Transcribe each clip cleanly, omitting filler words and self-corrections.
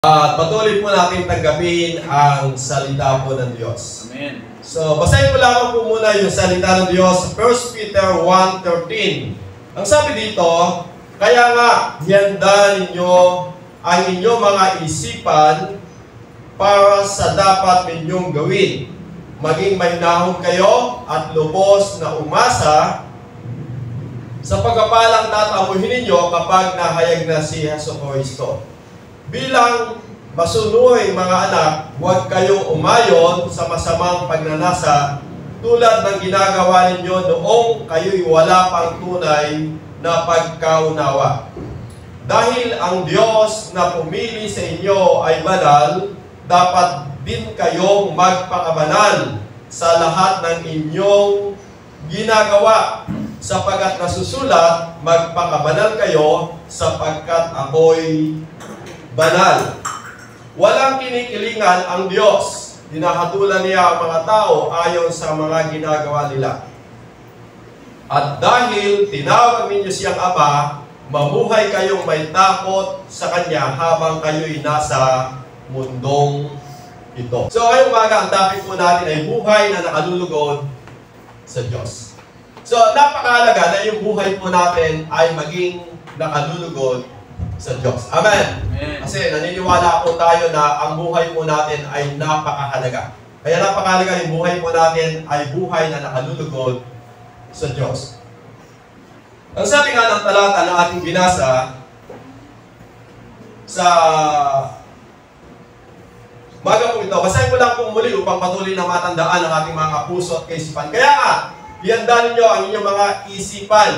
At patuloy po natin tanggapin ang salita po ng Diyos. Amen. So, basahin ko lamang po muna yung salita ng Diyos sa 1 Peter 1:13. Ang sabi dito, kaya nga, hiyanda ninyo ang inyong mga isipan para sa dapat ninyong gawin. Maging mahinahon kayo at lubos na umasa sa pagkapalang tatamuhin ninyo kapag nahayag na si Jesucristo. Bilang masunuring mga anak, huwag kayong umayon sa masamang pagnanasa tulad ng ginagawa ninyo noong kayo'y wala pang tunay na pagkaunawa. Dahil ang Diyos na pumili sa inyo ay banal, dapat din kayong magpakabanal sa lahat ng inyong ginagawa. Sapagkat nasusulat, magpakabanal kayo sapagkat ako'y banal. Walang kinikilingan ang Diyos. Hinahatulan niya ang mga tao ayon sa mga ginagawa nila. At dahil tinawag ninyo siyang Ama, mamuhay kayong may takot sa Kanya habang kayo'y nasa mundong ito. So ngayong umaga, ang topic po natin ay buhay na nakalulugod sa Diyos. So napakahalaga na yung buhay po natin ay maging nakalulugod sa Diyos. Amen. Amen. Kasi naniniwala po tayo na ang buhay po natin ay napakahalaga. Kaya napakahalaga yung buhay po natin ay buhay na nakalulugod sa Diyos. Ang sabi nga ng talata na ating binasa sa maga po ito, basahin ko lang po muli upang patuloy na matandaan ang ating mga puso at kaisipan. Kaya nga, ihanda ninyo ang inyong mga isipan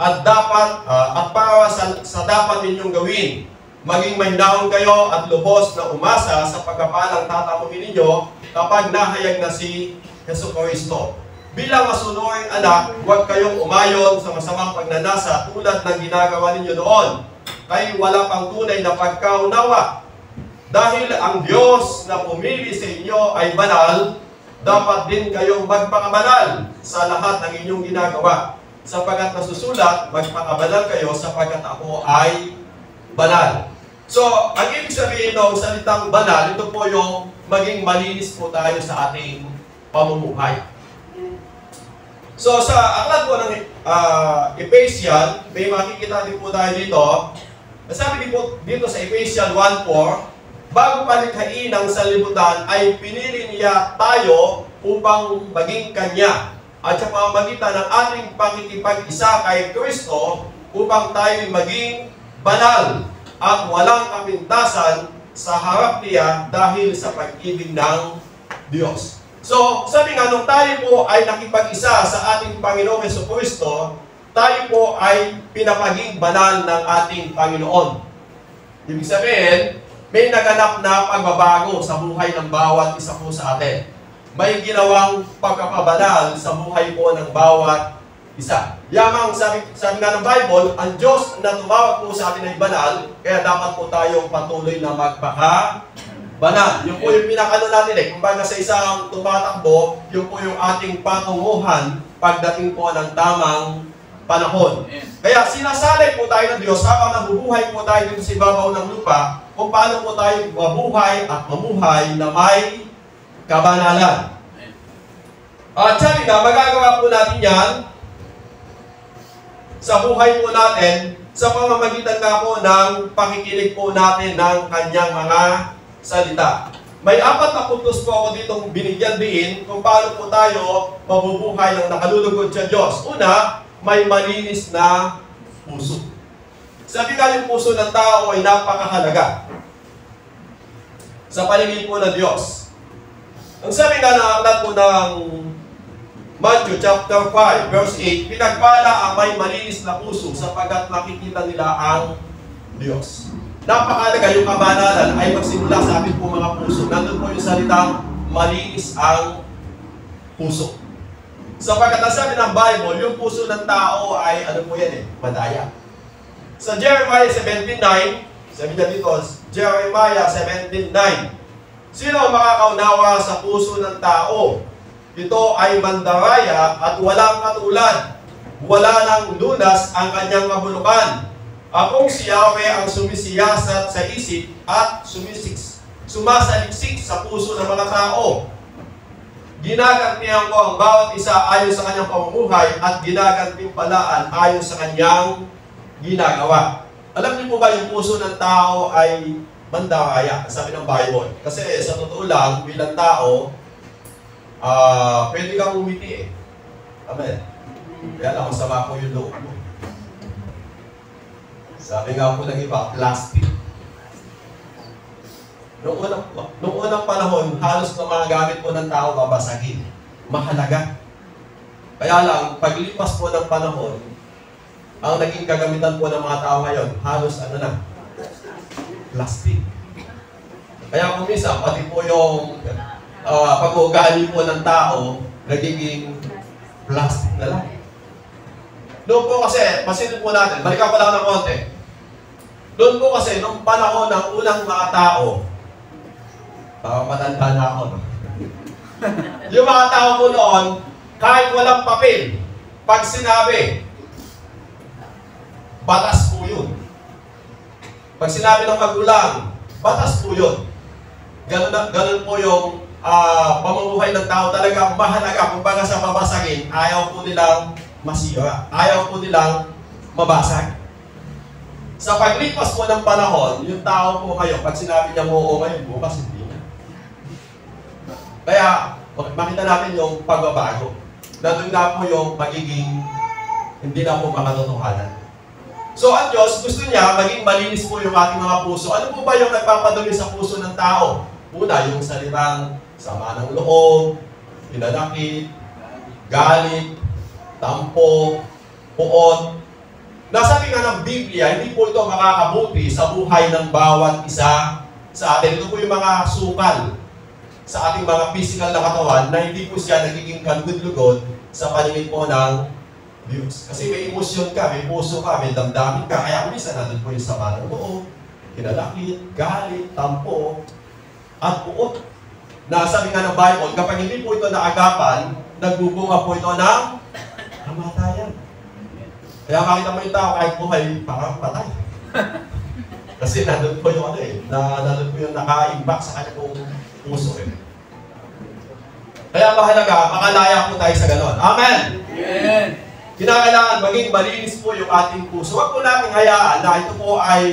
at dapat at para sa dapat ninyong gawin. Maging mahinahon kayo at lubos na umasa sa pagkapalang tatamuhin ninyo kapag nahayag na si Jesucristo. Bilang masunuring anak, huwag kayong umayon sa masamang pagnanasa tulad ng ginagawa ninyo noon. Kayo wala pang tunay na pagkaunawa. Dahil ang Diyos na pumili sa inyo ay banal, dapat din kayong magpakabanal sa lahat ng inyong ginagawa. Sapagkat nasusulat, magpakabanal kayo sapagkat ako ay banal. So, ang ibig sabihin ng salitang banal, ito po yung maging malinis po tayo sa ating pamumuhay. So, sa aklat po ng Ephesians, may makikita din po tayo dito. Sabi dito sa Ephesians 1:4, bago palikhain ang sanlibutan ay pinili niya tayo upang maging Kanya at sa pamamagitan ng ating pakikipag-isa kay Kristo upang tayo maging banal at walang kapintasan sa harap niya dahil sa pag-ibig ng Diyos. So, sabi nga, nung tayo po ay nakipag-isa sa ating Panginoong Jesucristo, tayo po ay pinapaging banal ng ating Panginoon. Ibig sabihin, may naganap na pagbabago sa buhay ng bawat isa po sa atin. May ginawang pagkapabanal sa buhay po ng bawat isa. Yamang sabi nga ng Bible, ang Diyos na tumawag po sa atin ay banal, kaya dapat po tayong patuloy na magpaka-banal. Yung po yung pinakano natin kumbaga sa isang tumatakbo, yung po yung ating patunguhan pagdating po ng tamang panahon. Kaya sinasalay po tayo ng Diyos habang nabubuhay po tayo dito sa ibabaw ng lupa kung paano po tayo mabuhay at mamuhay na may kabanalan. At sabi nga, magagawa po natin yan sa buhay po natin sa pamamagitan nga po ng pakikinig po natin ng kanyang mga salita. May 4 na puntos po ako ditong binigyan din kung paano po tayo mabubuhay ng nakalulugod sa Diyos. Una, may malinis na puso. Sabi nga yung puso ng tao ay napakahalaga sa paningin po ng Diyos. Ang sabi nga na aklat po ng Matthew chapter 5 verse 8, pinagpala ang may malinis na puso sapagkat nakikita nila ang Diyos. Napakahalaga yung kabanalan ay magsimula sa ating po mga puso. Nandun po yung salitang malinis ang puso. Sapagkat ang sabi ng Bible, yung puso ng tao ay ano po yan madaya. Sa Jeremiah 17:9, sabi niya dito, Jeremiah 17:9, sino ang makakaunawa sa puso ng tao? Ito ay mandaraya at walang katulad. Wala nang lunas ang kanyang kabulukan. Akong si Yahweh ang sumisiyasat sa isip at sumasaliksik sa puso ng mga tao. Ginagantihan ko ang bawat isa ayon sa kanyang pamumuhay at ginagantimpalaan ayon sa kanyang ginagawa. Alam niyo po ba yung puso ng tao ay mandahaya, sabi ng Bible. Kasi sa totoo lang, bilang tao, pwede kang umiti eh. Amen. Kaya lang, masama ko yung loob mo. Sabi nga po ng iba, plastic. Noong unang panahon, halos na mga gamit po ng tao babasagin. Mahalaga. Kaya lang, paglipas po ng panahon, ang naging kagamitan po ng mga tao ngayon, halos ano na? Plastic. Kaya kung minsan, pati po yung pag-uugali po ng tao, nagiging plastic na lang. Doon po kasi, pasilin po natin, balikan ko lang ng konti. Doon po kasi, nung panahon ng unang mga tao, matanda na ako, no? Yung mga tao po noon, kahit walang papel, pag sinabi, batas po yun. Pag sinabi ng magulang, batas po yun. Ganun po yung pamumuhay ng tao talaga mahalaga. Kung baga sa babasagin, ayaw po nilang masira. Ayaw po nilang mabasag. Sa paglipas po ng panahon, yung tao po kayo, pag sinabi niya oo ngayon, bukas hindi na. Kaya, makita natin yung pagbabago. Nandun nga po yung pagiging hindi na po makatotohanan. So, ang Diyos, gusto niya maging malinis po yung ating mga puso. Ano po ba yung nagpapadumi sa puso ng tao? Una, yung salitang sama ng loob, hinanakit, galit, tampo, puot. Nasabi nga ng Biblia, hindi po ito makakabuti sa buhay ng bawat isa sa atin. Ito po yung mga sukal sa ating mga physical na katawan na hindi po siya nagiging kalugod-lugod sa paningin po ng Diyos. Kasi may emosyon ka, may puso ka, may damdamin ka. Kaya minsan nandun po yung sama ng loob, hinanakit, galit, tampo, at puot. Nasabi nga ng Bible, kapag hindi po ito naagapan, nagbubunga po ito ng kamatayan. Kaya makita mo yung tao kahit buhay, parang patay. Kasi nandun po yung nandun po yung naka-imbak sa kanyang puso eh. Kaya mahalaga, makalaya po tayo sa ganon. Amen! Amen! Kinakailangan maging malinis po yung ating puso. Huwag po natin hayaan na ito po ay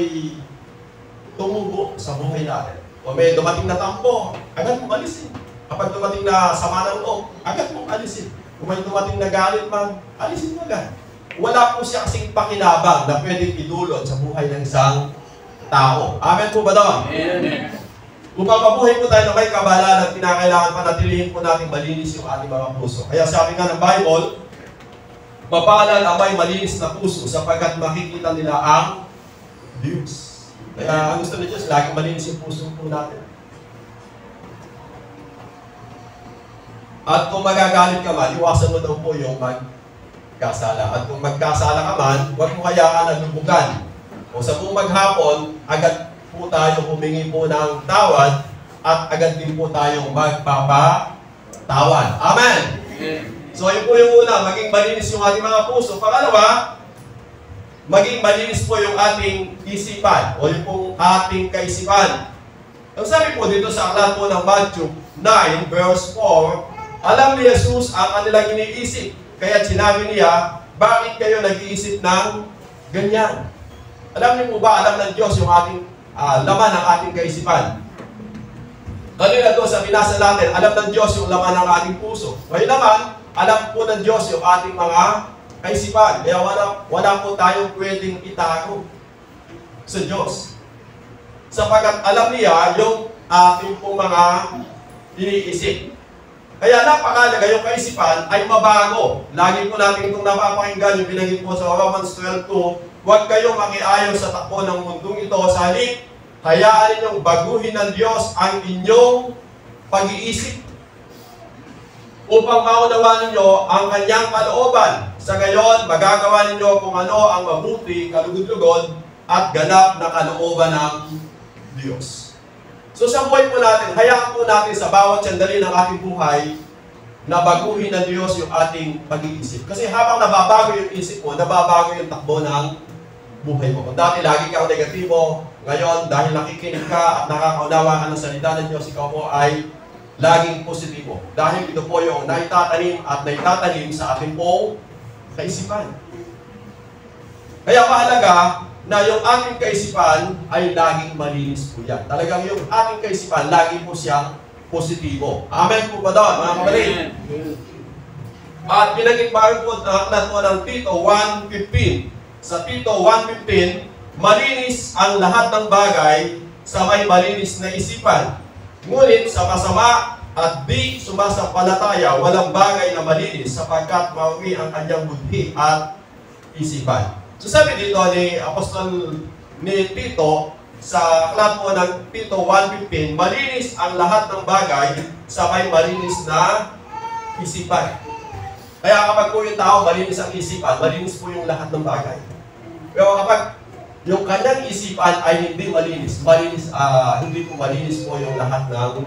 tumubo sa buhay natin. O may dumating na tampo, agad mong alisin. Kapag dumating na sama ng loob, agad mong alisin. Kung may dumating na galit man, alisin mo agad. Wala po siya kasing pakinabang na pwedeng idulot sa buhay ng isang tao. Amen po ba doon? Amen. Kung mapabuhay po tayo na may kabalan at kinakailangan panatilihin po natin malinis yung ating mga puso. Kaya sabi nga ng Bible, mapalad ang may malinis na puso sapagkat makikita nila ang Diyos. Kaya ang gusto ng Diyos, laging malinis yung puso po natin. At kung magagalit ka man, iwasan mo daw po yung magkasala. At kung magkasala ka man, huwag mo hayaan ang lubugan. O sa buong maghapon, agad po tayo humingi po ng tawad at agad din po tayong magpapatawad. Amen! So, yun po yung una, maging malinis yung ating mga puso. Pangalawa, maging malinis po yung ating isipan o yung pong ating kaisipan. Ang sabi po dito sa aklat po ng Matthew 9, verse 4, alam ni Jesus ang kanilang iniisip. Kaya sinabi niya, bakit kayo nag-iisip ng ganyan? Alam niyo po ba, alam ng Diyos yung ating laman ng ating kaisipan. Kanina doon sa binasa natin, alam ng Diyos yung laman ng ating puso. Ngayon naman, alam po ng Diyos yung ating mga kaisipan. Kaya wala po tayong pwedeng itago sa Diyos. Sapagkat alam niya yung ating po mga iniisip. Kaya napakalaga yung kaisipan ay mabago. Lagi po natin itong napapakinggan yung binanggit po sa Romans 12:2, huwag kayong makiayon sa takbo ng mundong ito. Sa halip, hayaan ninyong baguhin ng Diyos ang inyong pag-iisip upang maunawa ninyo ang kanyang kalooban. Sa gayon, magagawa ninyo kung ano ang mabuti, kalugod-lugod, at ganap na kalooban ng Diyos. So sa buhay po natin, hayaan po natin sa bawat sandali ng ating buhay na baguhin ng Diyos yung ating pag-iisip. Kasi habang nababago yung isip mo, nababago yung takbo ng buhay mo. Kung dati lagi kang negatibo, ngayon dahil nakikinig ka at nakakaunawa ka ng salita ng Diyos, ikaw po ay laging positibo. Dahil ito po yung naitatanim at naitatanim sa ating pong kaisipan. Kaya mahalaga na yung ating kaisipan ay laging malinis po yan. Talagang yung ating kaisipan, lagi po siyang positibo. Amen po ba doon, mga kapatid? At pinag-ibaran po ng aklat po ng Tito 1:15. Sa Tito 1:15, malinis ang lahat ng bagay sa may malinis na isipan. Ngunit sa masama at di sumasampalataya, walang bagay na malinis sapagkat maumi ang kanyang budhi at isipan. So sabi dito ni Apostol ni Tito sa aklat po ng Tito 1:15, malinis ang lahat ng bagay sa may malinis na isipan. Kaya kapag po yung tao malinis ang isipan, malinis po yung lahat ng bagay. Pero kapag yung kanyang isipan ay hindi malinis, hindi po malinis po yung lahat ng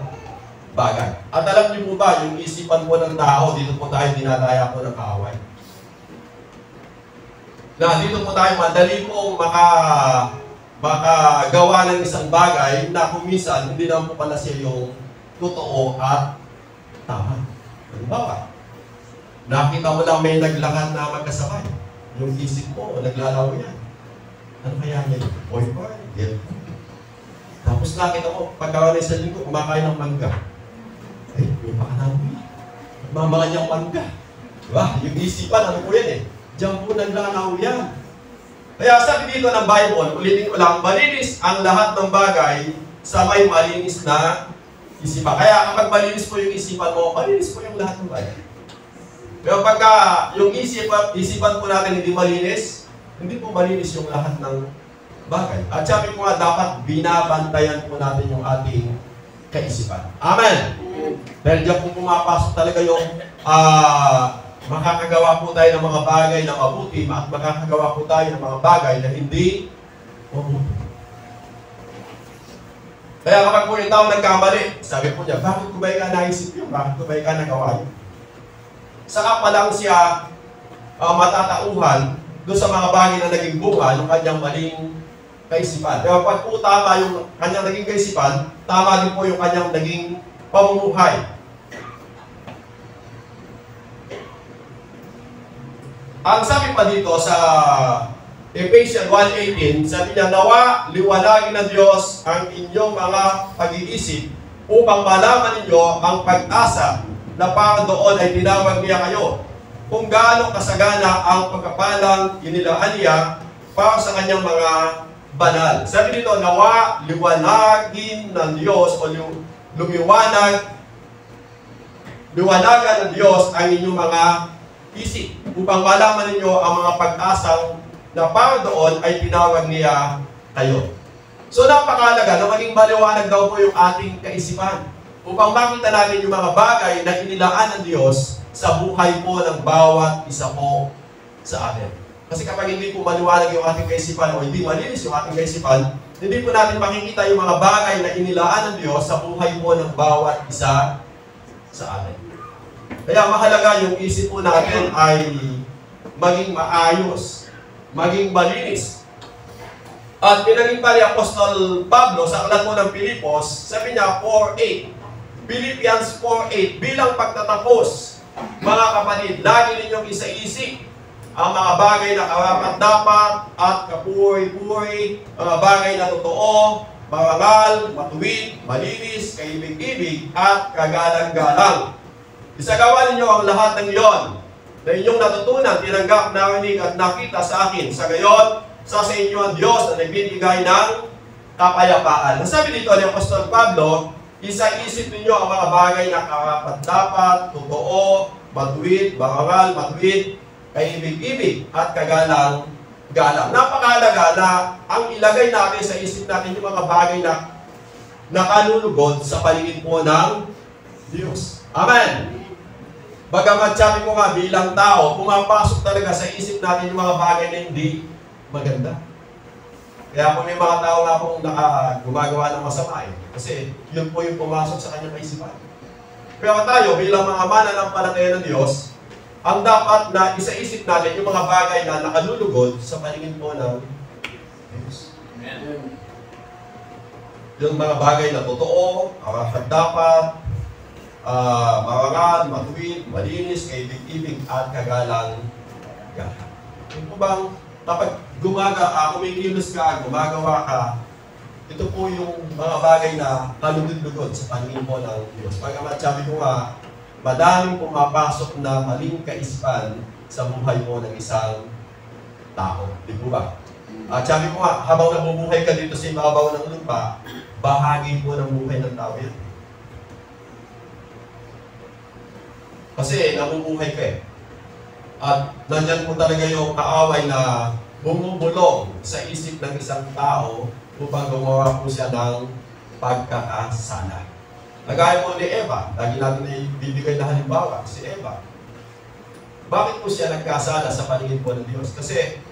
bagay. At alam niyo po ba, yung isipan po ng tao, dito po tayo dinadaya po ng kaaway. Na dito po tayo madali pong makagawa ng isang bagay na kumisan hindi naman po pala siya yung totoo at tama. Halimbawa, nakita mo lang may naglakad na magkasabay. Yung isip mo, naglalaw yan. Ano kaya niya? Boyfriend? Girlfriend? Tapos nakita mo, pagkawanay sa linggo, kumakain ng mangga. Ay, may pakanawi. Magmamaka niyang mangga. Diba? Yung isipan, ano po yan eh? Diyan po naglalaw yan. Kaya sabi dito ng Bible, ulitin ko lang, malinis ang lahat ng bagay sa may malinis na isipan. Kaya kapag malinis po yung isipan mo, malinis po yung lahat ng bagay. Pero pagka yung isipan po natin hindi malinis, hindi po malinis yung lahat ng bagay. At sabi ko nga, dapat binabantayan po natin yung ating kaisipan. Amen! Dahil diyan po pumapasok talaga yung makakagawa po tayo ng mga bagay na mabuti at makakagawa po tayo ng mga bagay na hindi mabuti. Kaya kapag po yung tao nagkamali, sabi po niya, bakit ko ba ika naisip yun? Bakit ko ba ika nagawa yun? Saka pa lang siya matatauhan doon sa mga bagay na naging bunga ng kanyang maling kaisipan. Pero pag po tama yung kanyang naging kaisipan, tama din po yung kanyang naging pamumuhay. Ang sabi pa dito sa Ephesians 1:18, sabi niya, nawa liwanagin ng Diyos ang inyong mga pag-iisip upang malaman ninyo ang pag-asa na para doon ay tinawag niya kayo, kung gaano kasagana ang pagkapalang inilaan niya para sa kanyang mga banal. Sabi dito, nawa liwanagin ng Diyos o liwanagan ng Diyos ang inyong mga isip upang malaman ninyo ang mga pag-asang na para doon ay tinawag niya kayo. So napakahalaga na maging maliwanag daw po yung ating kaisipan upang makita natin yung mga bagay na inilaan ng Diyos sa buhay po ng bawat isa po sa atin. Kasi kapag hindi po maliwanag yung ating kaisipan o hindi malinis yung ating kaisipan, hindi po natin makikita yung mga bagay na inilaan ng Diyos sa buhay po ng bawat isa sa atin. Kaya mahalaga yung isip po natin ay maging maayos, maging malinis. At pinaging pa ni Apostol Pablo sa aklat po ng Pilipos, sabi niya 4:8, Philippians 4:8, bilang pagtatapos, mga kapatid, lagi ninyong isaisip ang mga bagay na karapat-dapat at kapuhay-puhay, mga bagay na totoo, marangal, matuwid, malinis, kaibig-ibig, at kagalang-galang. Isagawa ninyo ang lahat ng iyon na inyong natutunan, tinanggap, narinig at nakita sa akin. Sa gayon, sa inyo ang Diyos na nagbibigay ng kapayapaan. Nasabi dito ni Apostol Pablo, isa-isip ninyo ang mga bagay na karapat-dapat, totoo, matuwid, marangal, matuwid, kaibig-ibig, at kagalang-galang. Napakahalaga na ang ilagay natin sa isip natin yung mga bagay na nakalulugod sa paligid po ng Diyos. Amen! Bagamat sabi ko nga, bilang tao, pumapasok talaga sa isip natin yung mga bagay na hindi maganda. Kaya kung may mga tao nga pong gumagawa ng masama kasi yun po yung pumasok sa kanyang kaisipan. Pero tayo, bilang mga mananampalataya ng Diyos, ang dapat na isa-isip natin yung mga bagay na nakalulugod sa paningin po ng Yung mga bagay na totoo, dapat, marangal, matuwid, malinis, kaibig-ibig, at kagalang. Yung po bang, kapag kumikilos ka, gumagawa ka, ito po yung mga bagay na kalugod-lugod sa paningin po ng Diyos. Pagkamat sabi ko nga, madaming pumapasok na maling kaisipan sa buhay mo ng isang tao. Di po ba? At sabi ko nga, habang nabubuhay ka dito sa ibabaw ng lupa, bahagi po ng buhay ng tao yan. Kasi nabubuhay ka eh. At nandyan po talaga yung kaaway na bumubulong sa isip ng isang tao upang gumawa po siya ng pagkakasala. Nagaya po ni Eva, lagi natin na ibibigay na halimbawa, si Eva. Bakit po siya nagkasala sa paningin po ng Diyos? Kasi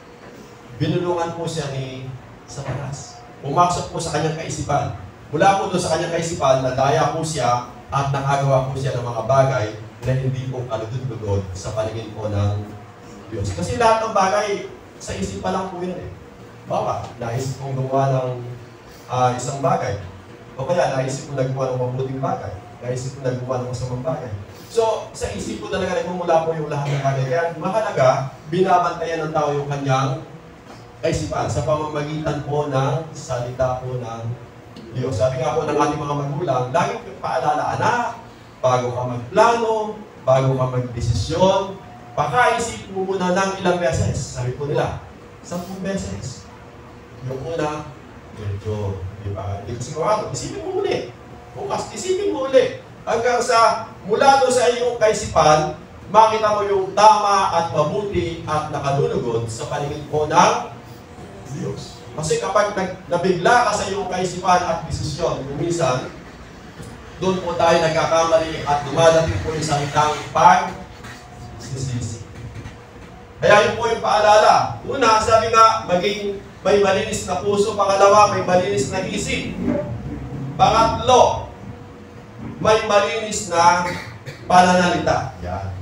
binulungan po siya ni Satanas. Pumasok po sa kanyang kaisipan. Mula po doon sa kanyang kaisipan, nadaya po siya at nakagawa po siya ng mga bagay na hindi po kalugod-lugod sa paningin po ng Diyos. Kasi lahat ng bagay sa isip pa lang po yun eh. Baka, naisip kong gumawa ng isang bagay. O kaya, naisip kong nagawa ng mabuting bagay. Naisip kong nagawa ng masamang bagay. So, sa isip ko talaga nagmumula po yung lahat ng bagay. Kaya mahalaga, binabantayan ng tao yung kanyang kaisipan sa pamamagitan po ng salita po ng Diyos. Sabi nga po ng ating mga magulang, laging paalala, anak, bago ka magplano, bago ka magdesisyon, pakaisip mo muna ng ilang beses. Sabi po nila, 10 beses. Yung una, medyo, di ba? Hindi ko sigurado. Isipin mo ulit. Bukas, isipin mo ulit. Hanggang sa, mula doon sa iyong kaisipan, makita mo yung tama at mabuti at nakalulugod sa paningin po ng Diyos. Kasi kapag nabigla ka sa iyong kaisipan at desisyon, minsan, doon po tayo nagkakamali at dumadating po yung salitang pag-sisisi. Kaya yun po yung paalala. Una, sabi nga, maging may malinis na puso. Pangalawa, may malinis na isip. Pangatlo, may malinis na pananalita. Yan.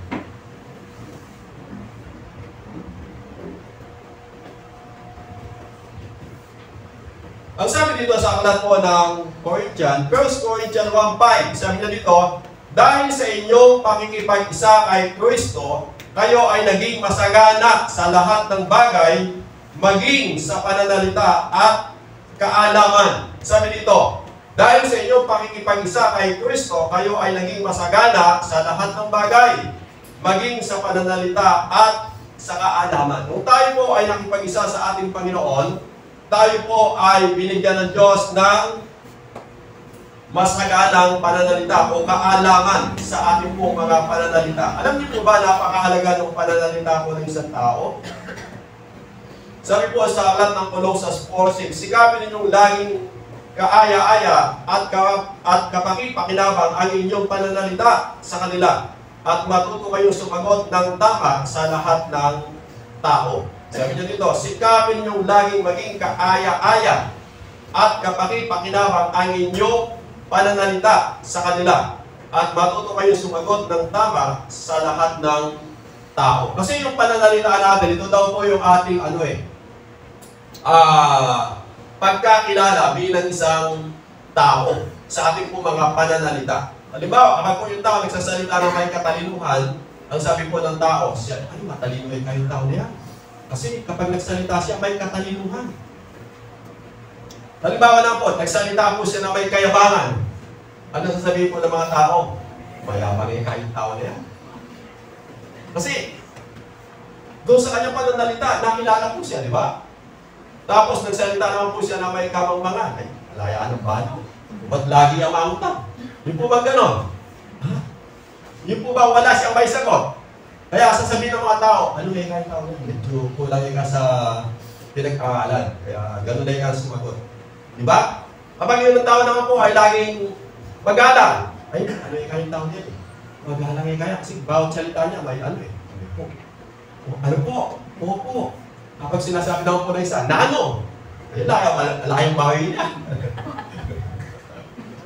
Ang sabi dito sa aklat po ng Corinthians, 1 Corinthians 1:5, sabi niya dito, dahil sa inyong pakikipag-isa kay Kristo, kayo ay naging masagana sa lahat ng bagay, maging sa pananalita at kaalaman. Sabi dito, dahil sa inyong pakikipag-isa kay Kristo, kayo ay naging masagana sa lahat ng bagay, maging sa pananalita at sa kaalaman. Kung tayo po ay nakipag-isa sa ating Panginoon, tayo po ay binigyan ng Diyos ng masaganang pananalita o kaalaman sa ating pong mga pananalita. Alam niyo po ba napakahalaga ng pananalita po ng isang tao? Sabi po sa aklat ng Colossus 4:6, sikapin ninyong laging kaaya-aya at kapakipakinabang ang inyong pananalita sa kanila at matuto kayong sumagot ng tama sa lahat ng tao. Sabi niyo dito, sikapin ninyong laging maging kaaya-aya at kapakipakinabang ang inyong pananalita sa kanila at matuto kayong sumagot ng tama sa lahat ng tao. Kasi yung pananalita natin, ito daw po yung ating pagkakilala bilang isang tao sa ating po mga pananalita. Halimbawa, kapag po yung tao nagsasalita ng may katalinuhan, ang sabi po ng tao, siya, ay matalino yung kayong tao niya. Kasi kapag nagsalita siya, may katalinuhan. Halimbawa na po, nagsalita po siya na may kayabangan. Ano sasabihin po ng mga tao? Mayaman yung kayong tao niya. Kasi, doon sa kanyang pananalita, nakilala po siya, di ba? Tapos nagsalita naman po siya na may kamangmangan. Ay, alayaan ng balo. Ba't lagi ang mautang? Yung po ba gano'n? Ha? Yung po ba wala siyang may sagot? Kaya sasabihin ng mga tao, ano yung kayong tao niya? Medyo kulang yung ka sa pinag-aralan. Kaya gano'n na yung ka sumagot. Di ba? Kapag yung tao naman po ay laging magalang. Ay, ano yung kayong tao niya? Magalang yung kaya. Kasi bawat salita niya may ano eh. Ano po? Opo. Kapag sinasabi naman po na isa, na ano? Ay, layang bahay niya.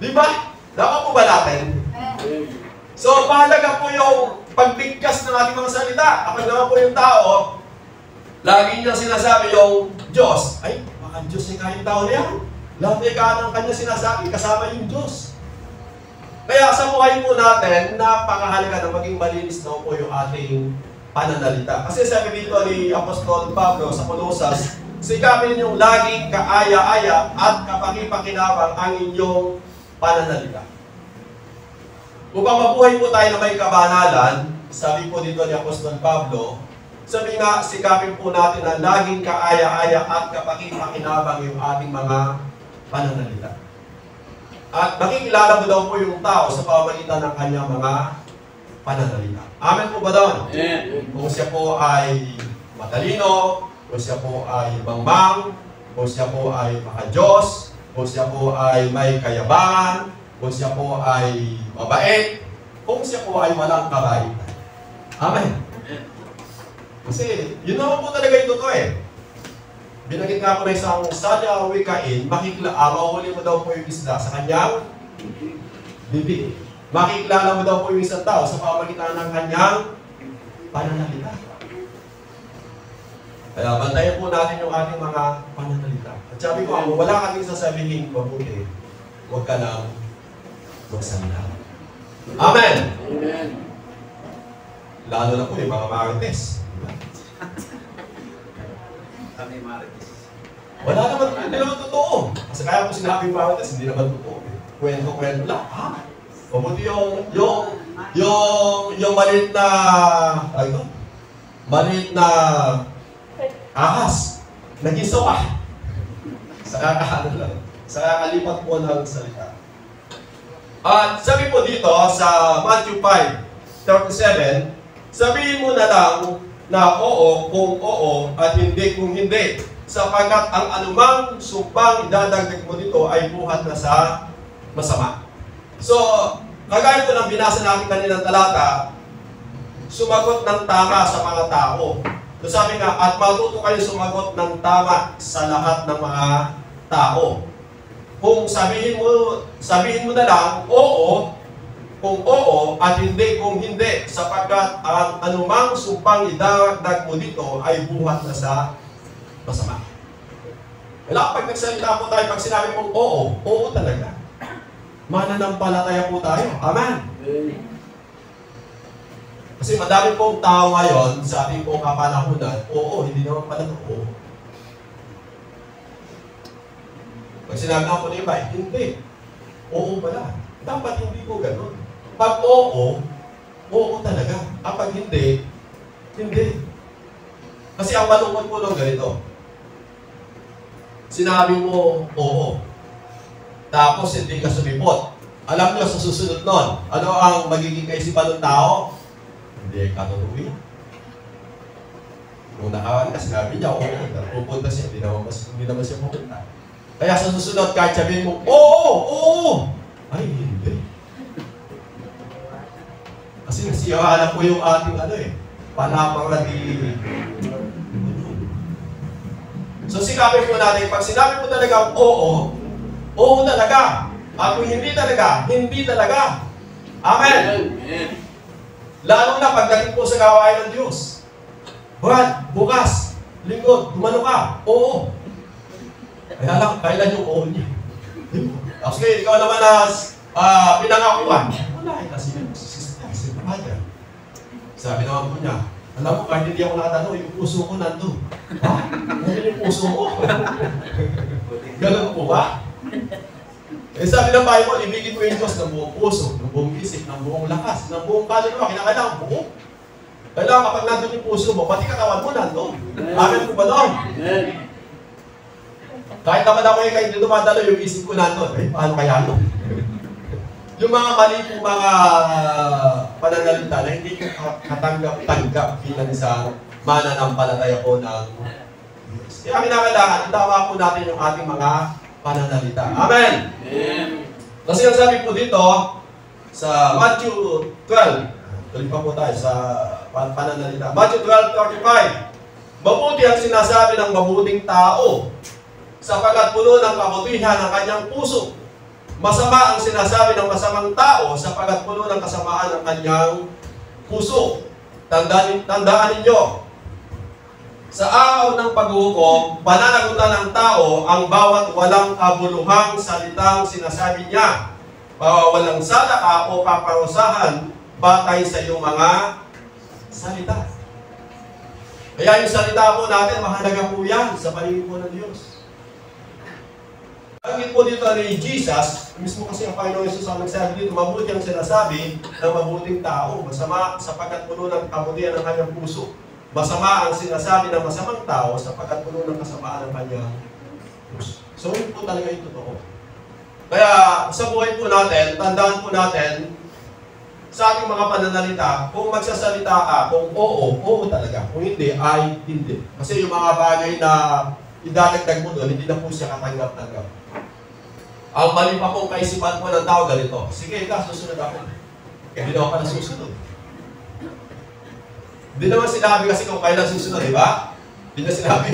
Di ba? Dapat po ba natin? So, mahalaga po yung pagbigkas ng ating mga salita. Kapag naman po yung tao, lagi niyang sinasabi yung Diyos, ay, Ang Diyos ay kahit tao na yan. Lahat ay ng kanya sinasabi, kasama yung Diyos. Kaya sa buhay po natin, napakahalaga na maging malinis na po yung ating pananalita. Kasi sabi dito ni Apostol Pablo sa Colosas, sikapin ninyong laging kaaya-aya at kapakipakinabang ang inyong pananalita. Upang mabuhay po tayo na may kabanalan, sabi po dito ni Apostol Pablo, sabi nga, sikapin po natin na laging kaaya-aya at kapakipakinabang yung ating mga pananalita. At makikilala mo daw po yung tao sa pamamagitan ng kanyang mga pananalita. Amen po ba doon? Kung siya po ay matalino, kung siya po ay mangmang, kung siya po ay makadiyos, kung siya po ay may kayabangan, kung siya po ay mabait, kung siya po ay walang kabaitan. Amen. Kasi yun naman po talaga yung totoo eh. Binagit nga ko na isang sadya wikain, mauhuli mo daw po yung isda sa kanyang bibig. Makikilala mo daw po yung isang tao sa pamamagitan ng kanyang pananalita. Kaya bantayan po natin yung ating mga pananalita. At sabi ko, kung wala kang sasabihin mabuti, huwag ka lang magsalita. Amen! Amen. Lalo na po yung mga marites. Kami marites. Wala naman, hindi naman totoo. Kasi kaya po sinabi yung marites, hindi naman totoo. Kwento-kwento lang. Ha? Mabuti yung maliit na, maliit na ahas. Naging sawa. Sa kakalipat po ng salita. At sabi po dito sa Matthew 5:37, sabihin mo na lang na oo kung oo at hindi kung hindi, sapagkat ang anumang sumpang idadagdag mo dito ay buhat na sa masama. So, kagaya po ng binasa natin kaninang talata, sumagot ng tama sa mga tao. So sabi nga, at matuto kayo sumagot ng tama sa lahat ng mga tao. Kung sabihin mo na lang, oo, kung oo, at hindi kung hindi, sapagkat ang anumang sumpang idadagdag mo dito ay buhat na sa masama. Wala, pag nagsalita po tayo, pag sinabi mong oo, oo talaga. Mananampalataya po tayo. Amen. Kasi madami pong tao ngayon sa ating pong kapanahunan, oo, hindi naman pala oo. Pag sinabi nga po na iba, hindi. Oo pala. Dapat hindi po ganun. Pag oo, oo talaga. Kapag hindi, hindi. Kasi ang malungkot po ng ganito. Sinabi mo, oo. Tapos hindi ka sumipot. Alam nyo sa susunod nun, ano ang magiging kaisipan ng tao? Hindi ka tutuloy. Kung nakawan ka, sinabi niya, oo, pupunta siya, hindi naman siya pupunta. Kaya sa susunod, kahit sabihin mo, oo, ay, hindi. Kasi nasiyahan po yung ating panaparati. So sikapin po natin, pag sinabi mo talaga oo, oo talaga. At kung hindi talaga, hindi talaga. Amen. Lalo na pagdating po sa gawain ng Diyos. Brad, bukas, lingkod, dumano ka, oo. Kaya lang, kailan yung oo niya? Tapos ngayon, ikaw naman as pinangakuan. Wala, kasi sabi naman po niya, alam mo, kahit hindi ako nakatanong, yung puso ko nandun. Ha? Ano yung puso mo? Ganun po ba? Eh sabi ng Bible, ibigin mo yung Diyos ng buong puso, ng buong isip, ng buong lakas, ng buong kaluluwa, kinakailangan buo. Kailangan kapag nandun yung puso mo, pati katawan mo nandun. Amen po ba doon? Kahit naman ako yung hindi dumadalo, yung isip ko nandun. Eh, paano kaya no? Yung mga mali po mga pananalita na hindi ko katanggap bilang isang mananampalataya po ng Diyos. Kaya kinakailangan, itawa po natin yung ating mga pananalita. Amen! Kasi ang sabi po dito, sa Matthew 12, tuloy pa po tayo sa pananalita. Matthew 12:35, mabuti ang sinasabi ng mabuting tao, sapagkat puno ng kabutihan ang kanyang puso. Masama ang sinasabi ng masamang tao, sapagkat puno ng kasamaan ang kanyang puso. Tandaan ninyo, Sa araw ng paghuhukom, pananagutan ng tao ang bawat walang kabuluhang salitang sinasabi niya. Walang salaka o paparusahan batay sa iyong mga salita. Kaya yung salita po natin, mahalaga po yan sa paningin po ng Diyos. Ang po dito ni Jesus, mismo kasi ang Panginoon Jesus ang nagsabi dito, mabuti ang sinasabi ng mabuting tao. Masama sapagkat puno ng kabutihan ng kanyang puso. Masama ang sinasabi ng masamang tao sapagkat puno ng kasamaan ng kanyang puso. So, yun po talaga yung totoo. Kaya sa buhay po natin, tandaan po natin, sa ating mga pananalita, kung magsasalita ka, kung oo, oo talaga. Kung hindi, ay hindi. Kasi yung mga bagay na idadagdag mo doon, hindi na po siya katanggap-tanggap. Ang mali pa pong kaisipan po ng tao ganito, sige ka, susunod ako. Hindi na ako pala susunod. Hindi naman sinabi kasi kung kailan susunod, di ba? Hindi na sinabi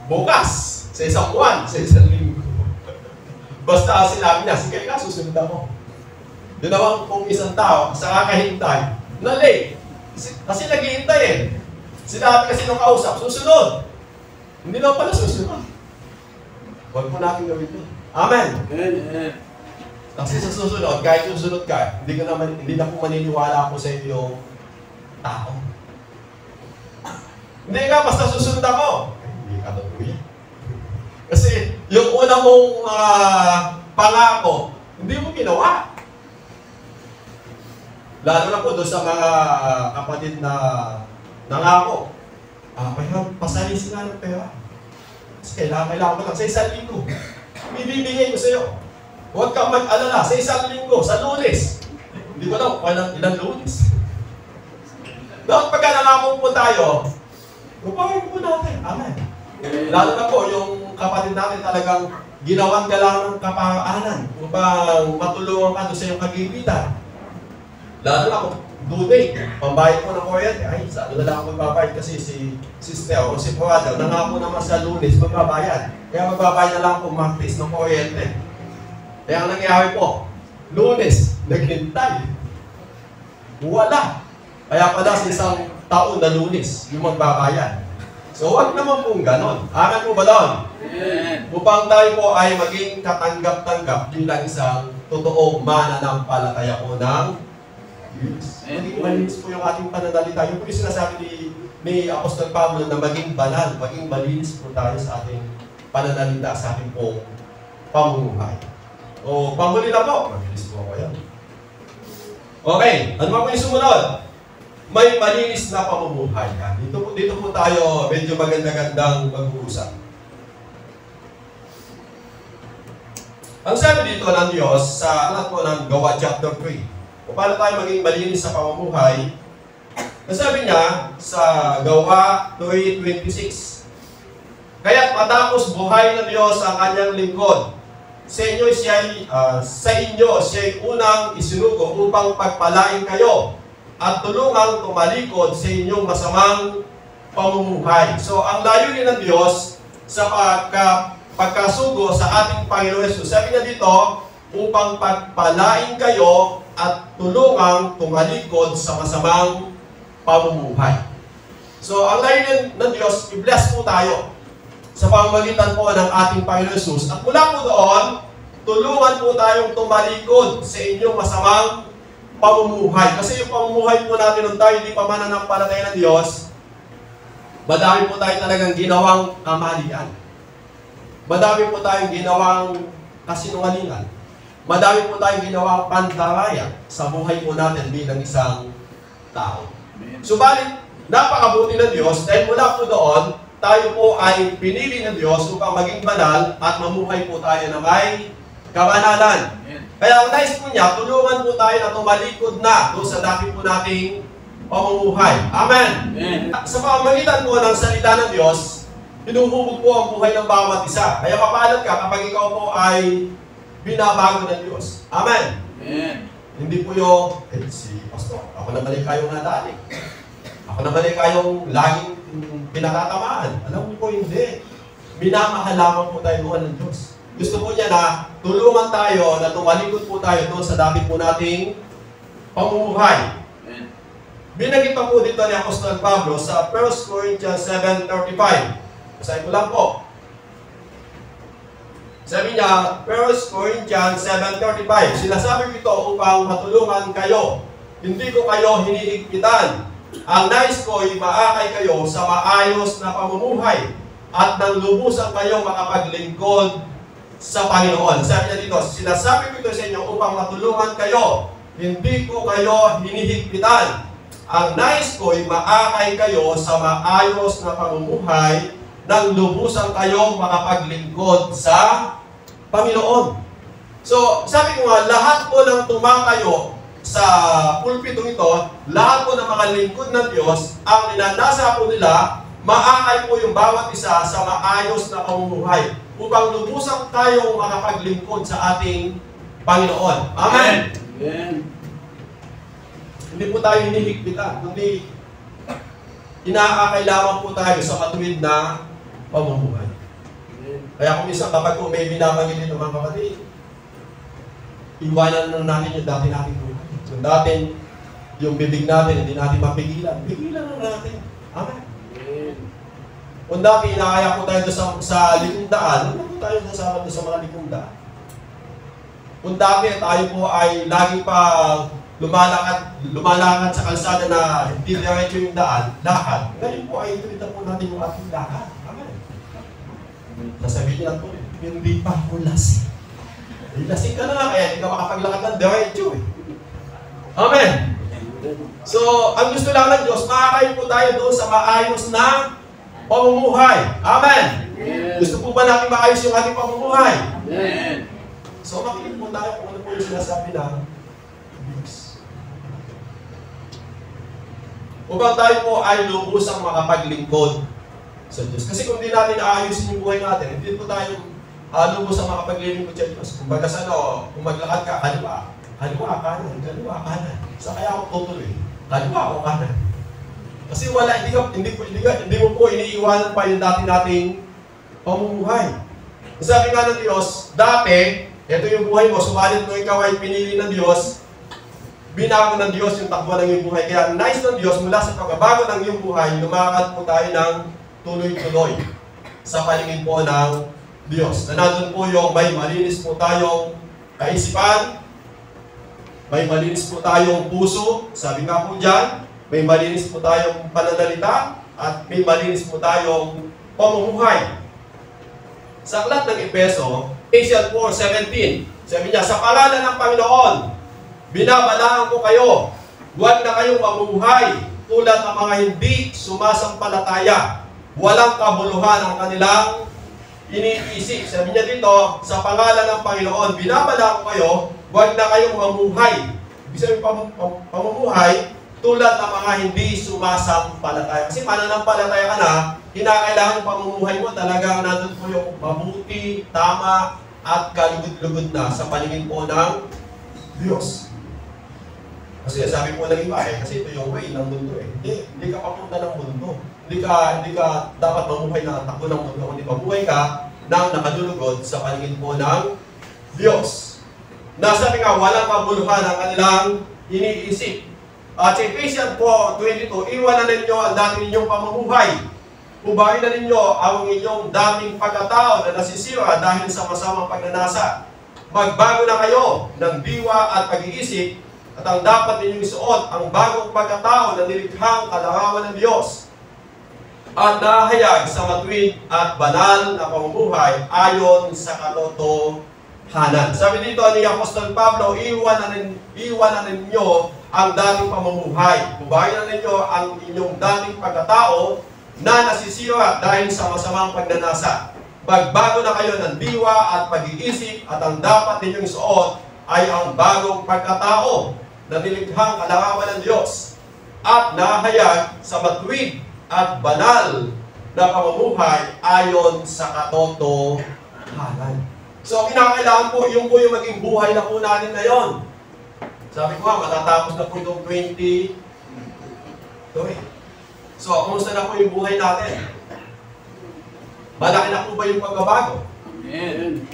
bukas, sa isang buwan, sa isang linggo. Basta sinabi niya, sige ka, susunod ako. Doon naman kung isang tao, sa kakahintay, na late. Kasi naghihintay eh. Sinabi kasi nung kausap, susunod. Hindi naman pala susunod. Huwag po natin gawin ito. Amen. Amen. Kasi sa susunod, kahit susunod ka, hindi na po maniniwala ako sa iyo tao. Hindi ka, basta susunod ako. Hindi ka totoo yan. Kasi yung una mong pangako, hindi mo ginawa. Lalo na po doon sa mga kapatid na nangako. Kaya pasalisin nga ng pera. Kasi kailangan ko lang sa isang linggo. Ibibigay ko sa iyo. Huwag kang mag-alala sa isang linggo, sa Lunes. Hindi ko alam kung ilang Lunes. Dapat pagka nangako po tayo, upawin po natin. Amen. Lalo na po yung kapatid natin talagang ginawan ka lang ng kapaanan upang matulungan ka doon sa iyong kagipitan. Lalo na kung due date, pambayad mo ng kuryente, ay, sa ano na lang ako magbabayad kasi si Sister o si Puwada, nangako naman sa Lunes, magbabayad. Kaya magbabayad na lang kung Martes ng kuryente. Kaya ang nangyari po, Lunes, naghintay. Wala. Kaya pala sa isang taon na Lunes, yung magbabayad. So, wag naman pong ganon. Aral mo ba doon? Upang tayo po ay maging katanggap-tanggap bilang isang totoong mananampalataya po ng Diyos. Maging malinis po yung ating pananalita. Yung po yung sinasabi ni Apostol Pablo na maging banal, maging malinis po tayo sa ating pananalita, sa ating pong pamumuhay. O, pamuli na po. Mabilis po ako yan. Okay, ano ba po yung sumunod? May malinis na pamumuhay. Dito po tayo medyo maganda-gandang mag-uusap. Ang sabi dito ng Diyos sa aklat po ng Gawa chapter 3, kung paano tayo maging malinis sa pamumuhay, nasabi niya sa Gawa 3:26, kaya't matapos buhay ng Diyos ang kanyang lingkod, sa inyo siya'y unang isinugo upang pagpalain kayo at tulungang tumalikod sa inyong masamang pamumuhay. So, ang layunin ng Diyos sa pagkasugo sa ating Panginoon Jesus, sabi niya dito, upang pagpalain kayo at tulungang tumalikod sa masamang pamumuhay. So, ang layunin ng Diyos, i-bless po tayo sa pamamagitan po ng ating Panginoon Jesus. At mula po doon, tulungan po tayong tumalikod sa inyong masamang pamumuhay. Kasi yung pamumuhay po natin nung tayo hindi pa mananampalataya ng Diyos, madami po tayo talagang ginawang kamalian. Madami po tayong ginawang kasinungalingan. Madami po tayong ginawang pandaraya sa buhay po natin bilang isang tao. Subalit, napakabuti ng Diyos dahil mula po doon, tayo po ay pinili ng Diyos upang maging banal at mamuhay po tayo na may kabanalan. Kaya ang nais po niya, tulungan po tayo na tumalikod na doon sa dati po nating pamumuhay. Amen. Sa pamamagitan po ng salita ng Diyos, hinuhubog po ang buhay ng bawat isa. Kaya mapalad ka kapag ikaw po ay binabago ng Diyos. Amen. Hindi po yung, si Pastor, ako naman ay kayong nadali. Ako naman ay kayong laging pinakatamaan. Alam mo po, hindi. Minamahal lamang po tayo ng Diyos. Gusto po niya na tulungan tayo, na tumalikod po tayo doon sa dati po nating pamumuhay. Binanggit pa po dito ni Apostol Pablo sa 1 Corinthians 7:35. Basahin ko lang po. Sabi niya, 1 Corinthians 7:35, sinasabi ko ito upang matulungan kayo. Hindi ko kayo hinihigpitan. Ang nais ko ay maakay kayo sa maayos na pamumuhay at nang lubusan kayo makapaglingkod sa Panginoon. Sabi niya dito, sinasabi ko ito sa inyo upang matulungan kayo. Hindi ko kayo hinihigpitan. Ang nais ko ay maakay kayo sa maayos na pamumuhay nang lubusan kayo makapaglingkod sa Panginoon. So, sabi ko nga, lahat po ng tumatayo sa pulpitong ito, lahat po ng mga lingkod ng Diyos, ang ninanasa po nila, maakay po yung bawat isa sa maayos na pamumuhay upang lubusan tayong makapaglingkod sa ating Panginoon. Amen? Amen. Hindi po tayo hinihigpitan, kundi inaakay lamang po tayo sa matuwid na pamumuhay. Kaya kung minsan kapag may binabanggit dito mga kapatid, iwanan na natin yung dati natin buhay. So dati, yung bibig natin, hindi natin mapigilan. Pigilan na natin. Amen. Kung dati inaaya po tayo sa likundaan, ano po tayo sasama doon sa mga likundaan? Kung dati tayo po ay lagi pa lumalakad sa kalsada na hindi diretso yung daan, lakad. Ngayon po ay ituloy po natin yung ating lakad. Amen. Nasabihin lang po, hindi pa ako lasing. Lasing ka na, kaya hindi ka makapaglakad ng diretso eh. Amen. So, ang gusto lang ng Diyos, makakain po tayo doon sa maayos na pamumuhay. Amen. Gusto po ba natin maayos yung ating pamumuhay? Amen. So, makinig po tayo kung ano po yung sinasabi ng Diyos. Upang tayo po ay lubusang makapaglingkod sa Diyos. Kasi kung di natin aayusin yung buhay natin, hindi po tayo lubusang makapaglingkod sa Diyos. Kung baga sa kung maglakad ka, kaliwa, kanan. So kaya ako tutuloy, kaliwa o kanan. Kasi wala, hindi mo po iniiwanan pa yung dati nating pamumuhay. Sabi nga ng Diyos, dati, ito yung buhay mo, subalit kung ikaw ay pinili ng Diyos, binago ng Diyos yung takbo ng iyong buhay. Kaya nice ng Diyos mula sa pagbabago ng iyong buhay, lumakad po tayo ng tuloy-tuloy sa palingin po ng Diyos. Na nandun po yung may malinis po tayong kaisipan, may malinis po tayong puso, sabi nga po dyan, may malinis po tayong pananalita, at may malinis po tayong pamumuhay. Sa aklat ng Efeso, Ephesians 4:17, sabi niya, sa pangalan ng Panginoon, binabalaan ko kayo, huwag na kayong mamumuhay tulad ng mga hindi sumasampalataya, walang kabuluhan ang kanilang iniisip. Sabi niya dito, sa pangalan ng Panginoon, binabalaan ko kayo, huwag na kayong mamuhay. Ibig sabihin pamumuhay tulad ng mga hindi sumasampalataya. Kasi pananampalataya ka na, kinakailangan yung pamumuhay mo talagang nandun po yung mabuti, tama, at kalugod-lugod na sa paningin po ng Diyos. Kasi sabi po ng iba kasi ito yung way ng mundo eh. Hindi ka papunta ng mundo. Hindi ka dapat mamuhay na takbo ng mundo. Kundi mamuhay ka ng nakadulugod sa paningin po ng Diyos. Nasabi nga, walang kabuluhan ang kanilang iniisip. At sa Ephesians 4:22, iwanan ninyo ang dati ninyong pamumuhay. Ubahin na ninyo ang inyong daming pagkatao na nasisira dahil sa masamang pagnanasa. Magbago na kayo ng diwa at pag-iisip, at ang dapat ninyong isuot ang bagong pagkatao na nilikhang kalarawan ng Diyos at nahayag sa matuwid at banal na pamumuhay ayon sa katotohanan. Sabi dito ni Apostol Pablo, iwanan ninyo ang dating pamumuhay. Ubahin na ninyo ang inyong dating pagkatao na nasisira dahil sa masamang pagnanasa. Magbago na kayo ng diwa at pag-iisip, at ang dapat ninyong isuot ay ang bagong pagkatao na nilikhang kalarawan ng Diyos at nahayag sa matuwid at banal na pamumuhay ayon sa katotohanan. So, kinakailangan po, yung maging buhay na po natin ngayon. Sabi ko nga, matatapos na po itong 20. So, kumusta na po yung buhay natin? Malaki na po ba yung pagbabago? Amen.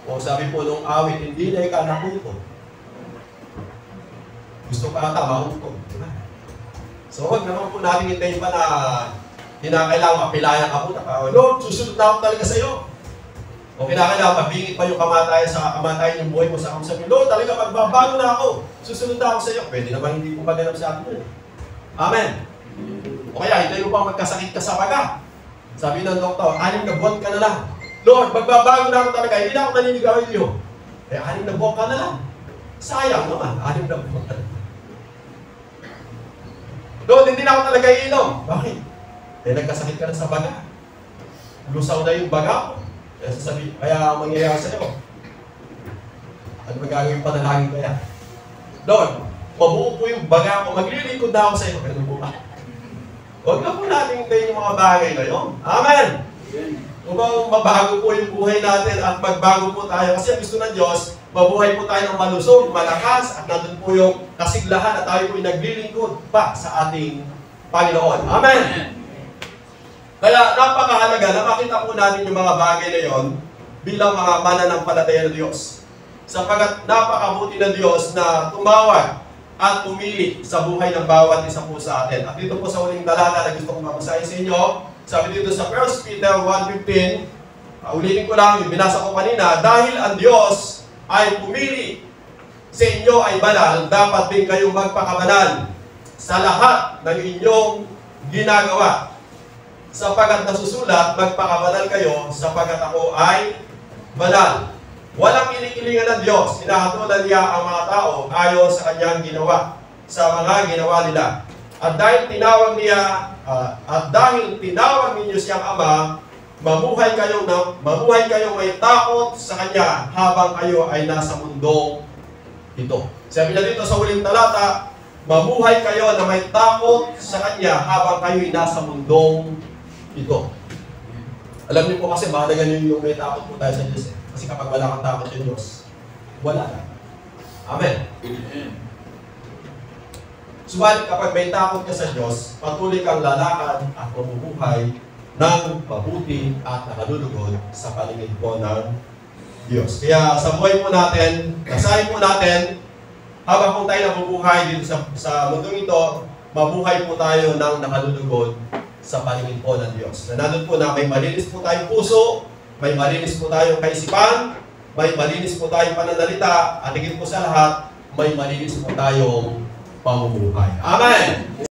O sabi po nung awit, hindi na ika nakuto. Gusto pa ata, mahutog. Diba? So, huwag naman po natin hintayin pa na kinakailangan mapilayan ka po. Lord, susunod na ako talaga sa iyo. O kinakailangan mabingit pa yung kamatayan sa kamatayan yung buhay mo sa kamsabi. Lord, talaga magbabago na ako. Susunod na ako sa iyo. Pwede naman hindi po maganap sa atin. Amen. O kaya, hintayin mo pang magkasakit ka sa baga. Sabi ng doktor, 6 na buwan ka na lang. Lord, magbabago na ako talaga. Hindi na ako naninigawan niyo. 6 na buwan ka na lang. Sayang naman, 6 na buwan ka na lang. Lord, hindi na ako talaga iinom. Bakit? Nagkasakit ka na sa baga. Lusaw na yung baga mo. Kaya mangyayari sa iyo. Ano magagawin panalangin kaya? Lord, mabuo po yung baga ko. Maglilingkod na ako sa iyo. Pero buka. Huwag na po natin hintayin yung mga bagay na yun. Amen! Kung mabago po yung buhay natin at magbago po tayo. Kasi ang gusto ng Diyos, mabuhay po tayo ng malusog, malakas, at nandun po yung kasiglahan at tayo po yung naglilingkod pa sa ating Panginoon. Amen! Kaya napakahalaga na makita po natin yung mga bagay na yon bilang mga mananampalataya ng Diyos. Sapagat napakabuti ng Diyos na tumawag at pumili sa buhay ng bawat isa po sa atin. At dito po sa uling talata na gusto kong mabasahin sa inyo, sabi dito sa 1 Peter 1:15, ulitin ko lang, yung binasa ko kanina, dahil ang Diyos ay pumili sa inyo ay banal, dapat din kayong magpakabanal sa lahat ng inyong ginagawa. Sapagat nasusulat, magpakabanal kayo, sapagat ako ay banal. Walang kinikilingan ng Diyos, hinahatulan niya ang mga tao ayon sa kanyang ginawa, sa mga ginawa nila. At dahil tinawag ninyo siyang Ama, mabuhay kayong may takot sa Kanya habang kayo ay nasa mundong ito. Sabi niya dito sa huling talata, mabuhay kayo na may takot sa Kanya habang kayo ay nasa mundong ito. Alam niyo po kasi mahalaga yung may takot po tayo sa Diyos. Kasi kapag wala kang takot sa Diyos, wala na. Amen. Subalit kapag may takot ka sa Diyos, patuloy kang lalakad at mabubuhay ng mabuti at nakalulugod sa paligid po ng Diyos. Kaya sa buhay po natin, nasahin po natin, habang po tayo nabubuhay dito sa mundong ito, mabuhay po tayo ng nakalulugod sa paligid po ng Diyos. Nandun po na may malinis po tayong puso, may malinis po tayong kaisipan, may malinis po tayong pananalita, at higit po sa lahat, may malinis po tayong pamumuhay. Amen!